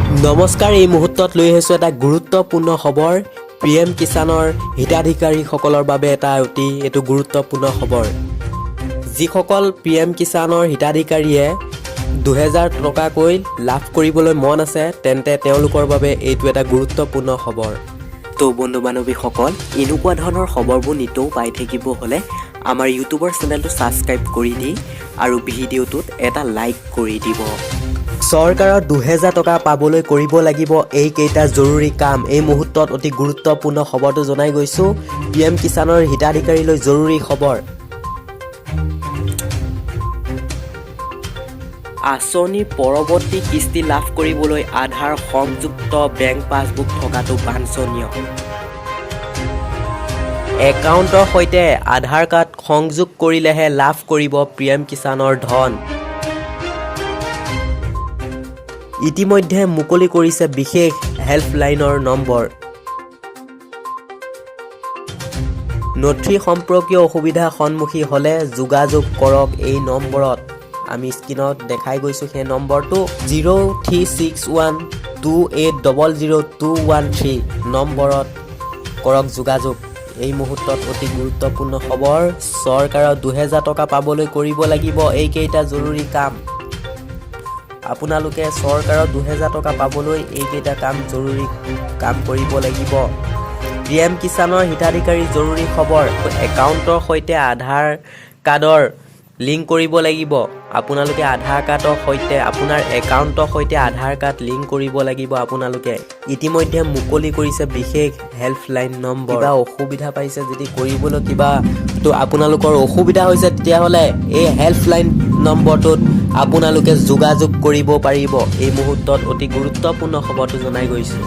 নমস্কাৰ, এই মুহূৰ্তত লৈ আহিছোঁ এটা গুৰুত্বপূৰ্ণ খবৰ। পিএম কিষাণৰ হিতাধিকাৰীসকলৰ বাবে এটা এইটো গুৰুত্বপূৰ্ণ খবৰ। যিসকল পিএম কিষাণৰ হিতাধিকাৰীয়ে 2000 টকাকৈ লাভ কৰিবলৈ মন আছে, তেন্তে তেওঁলোকৰ বাবে এইটো এটা গুৰুত্বপূৰ্ণ খবৰ। তো বন্ধু বান্ধৱীসকল, এনেকুৱা ধৰণৰ খবৰবোৰ নিতৌ পাই থাকিব হ'লে আমাৰ ইউটিউবৰ চেনেলটো ছাবস্ক্ৰাইব কৰি দি আৰু ভিডিঅ'টোত এটা লাইক কৰি দিব। চৰকাৰৰ 2000 টকা পাবলৈ কৰিব লাগিব এইকেইটা জৰুৰী কাম। এই মুহূৰ্তত অতি গুৰুত্বপূৰ্ণ খবৰটো জনাই গৈছোঁ। পিএম কিষাণৰ হিতাধিকাৰীলৈ জৰুৰী খবৰ। আঁচনিৰ পৰৱৰ্তী কিস্তি লাভ কৰিবলৈ আধাৰ সংযুক্ত বেংক পাছবুক থকাটো বাঞ্ছনীয়। একাউণ্টৰ সৈতে আধাৰ কাৰ্ড সংযোগ কৰিলেহে লাভ কৰিব পিএম কিষাণৰ ধন। ইতিমধ্যে মুকলি কৰিছে বিশেষ হেল্পলাইনৰ নম্বৰ। নথি সম্পৰ্কীয় অসুবিধাৰ সন্মুখীন হ'লে যোগাযোগ কৰক এই নম্বৰত। আমি স্ক্ৰীনত দেখাই গৈছোঁ সেই নম্বৰটো 036128000213 নম্বৰত কৰক যোগাযোগ। এই মুহূৰ্তত অতি গুৰুত্বপূৰ্ণ খবৰ। চৰকাৰৰ 2000 টকা পাবলৈ কৰিব লাগিব এইকেইটা জৰুৰী কাম। আপোনালোকে চৰকাৰৰ 2000 টকা পাবলৈ এইকেইটা জৰুৰী কাম কৰিব লাগিব। পিএম কিষাণৰ হিতাধিকাৰী জৰুৰী খবৰ। একাউণ্টৰ সৈতে আধাৰ কাৰ্ডৰ লিংক কৰিব লাগিব। আপোনালোকে আধাৰ কাৰ্ডৰ সৈতে আপোনাৰ একাউণ্টৰ সৈতে আধাৰ কাৰ্ড লিংক কৰিব লাগিব। আপোনালোকে ইতিমধ্যে মুকলি কৰিছে বিশেষ হেল্পলাইন নম্বৰ। কিবা অসুবিধা পাইছে যদি কৰিবলৈ আপোনালোকৰ অসুবিধা হৈছে, তেতিয়াহ'লে এই হেল্পলাইন নম্বৰটোত আপোনালোকে যোগাযোগ কৰিব পাৰিব। এই মুহূৰ্তত অতি গুৰুত্বপূৰ্ণ খবৰটো জনাই গৈছোঁ।